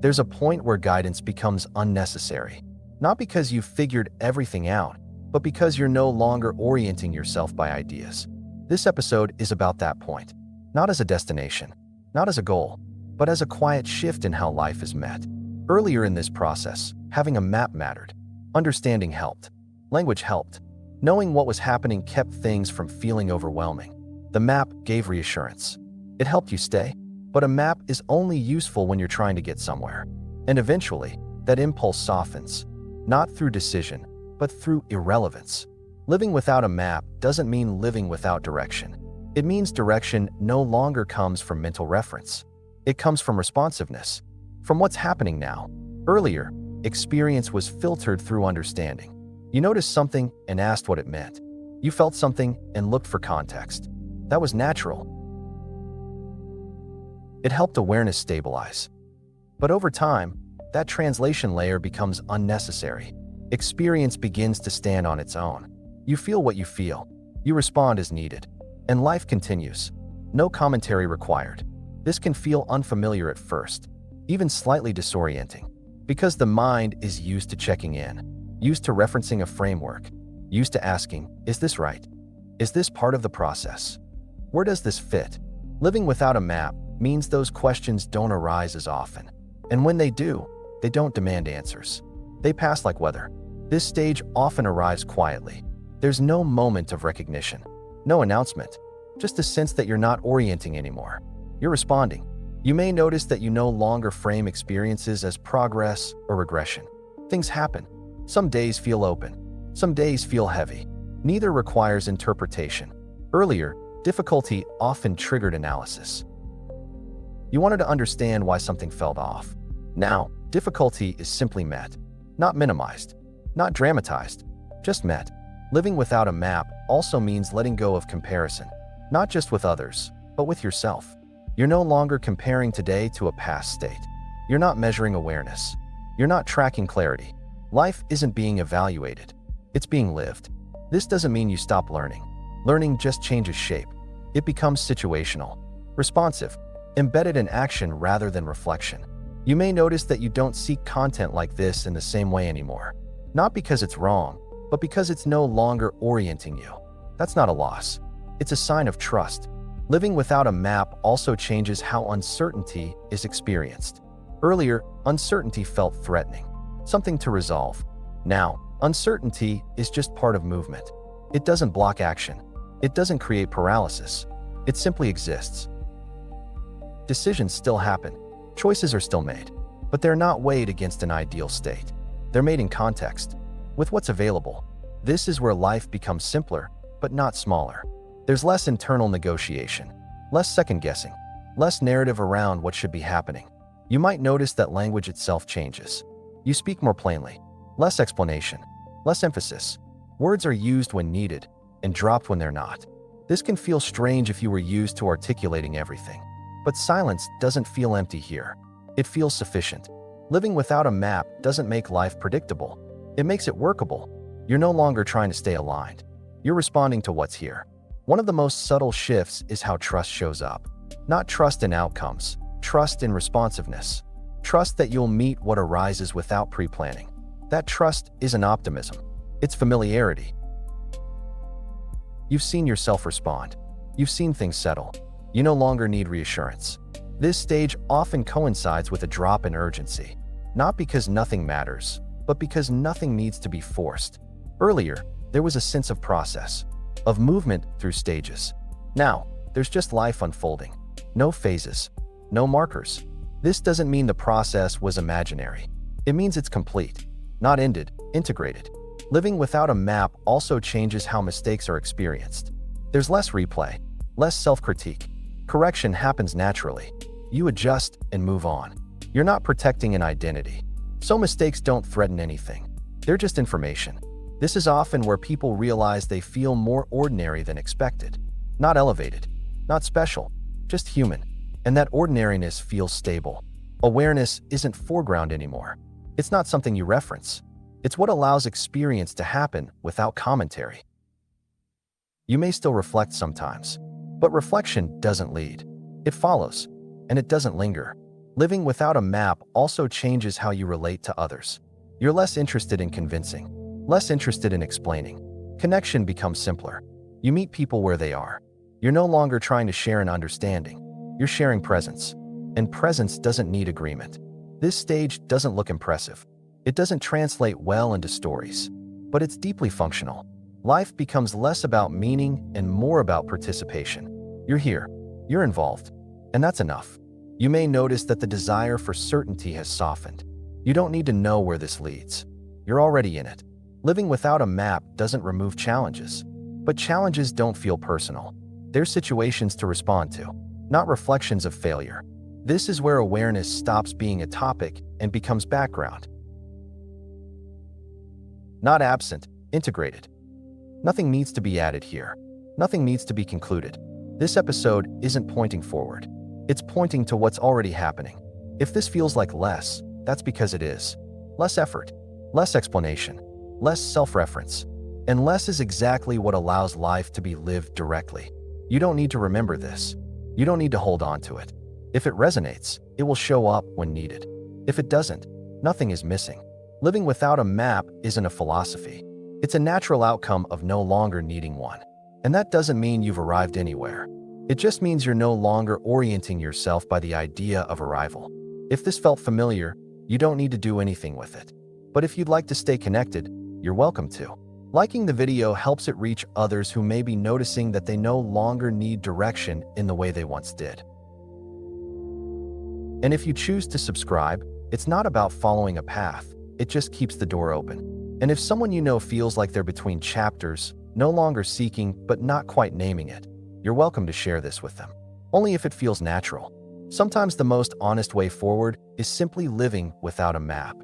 There's a point where guidance becomes unnecessary, not because you've figured everything out, but because you're no longer orienting yourself by ideas. This episode is about that point, not as a destination, not as a goal, but as a quiet shift in how life is met. Earlier in this process, having a map mattered. Understanding helped. Language helped. Knowing what was happening kept things from feeling overwhelming. The map gave reassurance. It helped you stay, but a map is only useful when you're trying to get somewhere. And eventually, that impulse softens, not through decision, but through irrelevance. Living without a map doesn't mean living without direction. It means direction no longer comes from mental reference. It comes from responsiveness, from what's happening now. Earlier, experience was filtered through understanding. You noticed something and asked what it meant. You felt something and looked for context. That was natural. It helped awareness stabilize. But over time, that translation layer becomes unnecessary. Experience begins to stand on its own. You feel what you feel. You respond as needed. And life continues. No commentary required. This can feel unfamiliar at first, even slightly disorienting, because the mind is used to checking in, used to referencing a framework, used to asking, is this right? Is this part of the process? Where does this fit? Living without a map means those questions don't arise as often. And when they do, they don't demand answers. They pass like weather. This stage often arrives quietly. There's no moment of recognition, no announcement, just a sense that you're not orienting anymore. You're responding. You may notice that you no longer frame experiences as progress or regression. Things happen. Some days feel open. Some days feel heavy. Neither requires interpretation. Earlier, difficulty often triggered analysis. You wanted to understand why something felt off. Now, difficulty is simply met, not minimized, not dramatized, just met. Living without a map also means letting go of comparison, not just with others, but with yourself. You're no longer comparing today to a past state. You're not measuring awareness. You're not tracking clarity. Life isn't being evaluated. It's being lived. This doesn't mean you stop learning. Learning just changes shape. It becomes situational, responsive, embedded in action rather than reflection. You may notice that you don't seek content like this in the same way anymore. Not because it's wrong, but because it's no longer orienting you. That's not a loss. It's a sign of trust. Living without a map also changes how uncertainty is experienced. Earlier, uncertainty felt threatening, something to resolve. Now, uncertainty is just part of movement. It doesn't block action. It doesn't create paralysis. It simply exists. Decisions still happen. Choices are still made. But they're not weighed against an ideal state. They're made in context, with what's available. This is where life becomes simpler, but not smaller. There's less internal negotiation, less second-guessing, less narrative around what should be happening. You might notice that language itself changes. You speak more plainly, less explanation, less emphasis. Words are used when needed and dropped when they're not. This can feel strange if you were used to articulating everything. But silence doesn't feel empty here. It feels sufficient. Living without a map doesn't make life predictable. It makes it workable. You're no longer trying to stay aligned. You're responding to what's here. One of the most subtle shifts is how trust shows up. Not trust in outcomes, trust in responsiveness. Trust that you'll meet what arises without pre-planning. That trust isn't optimism. It's familiarity. You've seen yourself respond. You've seen things settle. You no longer need reassurance. This stage often coincides with a drop in urgency, not because nothing matters, but because nothing needs to be forced. Earlier, there was a sense of process, of movement through stages. Now, there's just life unfolding. No phases, no markers. This doesn't mean the process was imaginary. It means it's complete, not ended, integrated. Living without a map also changes how mistakes are experienced. There's less replay, less self-critique. Correction happens naturally. You adjust and move on. You're not protecting an identity. So mistakes don't threaten anything. They're just information. This is often where people realize they feel more ordinary than expected. Not elevated, not special, just human. And that ordinariness feels stable. Awareness isn't foreground anymore. It's not something you reference. It's what allows experience to happen without commentary. You may still reflect sometimes, but reflection doesn't lead. It follows, and it doesn't linger. Living without a map also changes how you relate to others. You're less interested in convincing, less interested in explaining. Connection becomes simpler. You meet people where they are. You're no longer trying to share an understanding. You're sharing presence. And presence doesn't need agreement. This stage doesn't look impressive. It doesn't translate well into stories. But it's deeply functional. Life becomes less about meaning and more about participation. You're here. You're involved. And that's enough. You may notice that the desire for certainty has softened. You don't need to know where this leads. You're already in it. Living without a map doesn't remove challenges. But challenges don't feel personal. They're situations to respond to, not reflections of failure. This is where awareness stops being a topic and becomes background. Not absent, integrated. Nothing needs to be added here. Nothing needs to be concluded. This episode isn't pointing forward. It's pointing to what's already happening. If this feels like less, that's because it is. Less effort, less explanation, less self-reference. And less is exactly what allows life to be lived directly. You don't need to remember this. You don't need to hold on to it. If it resonates, it will show up when needed. If it doesn't, nothing is missing. Living without a map isn't a philosophy. It's a natural outcome of no longer needing one. And that doesn't mean you've arrived anywhere. It just means you're no longer orienting yourself by the idea of arrival. If this felt familiar, you don't need to do anything with it. But if you'd like to stay connected, you're welcome to. Liking the video helps it reach others who may be noticing that they no longer need direction in the way they once did. And if you choose to subscribe, it's not about following a path, it just keeps the door open. And if someone you know feels like they're between chapters, no longer seeking but not quite naming it, you're welcome to share this with them. Only if it feels natural. Sometimes the most honest way forward is simply living without a map.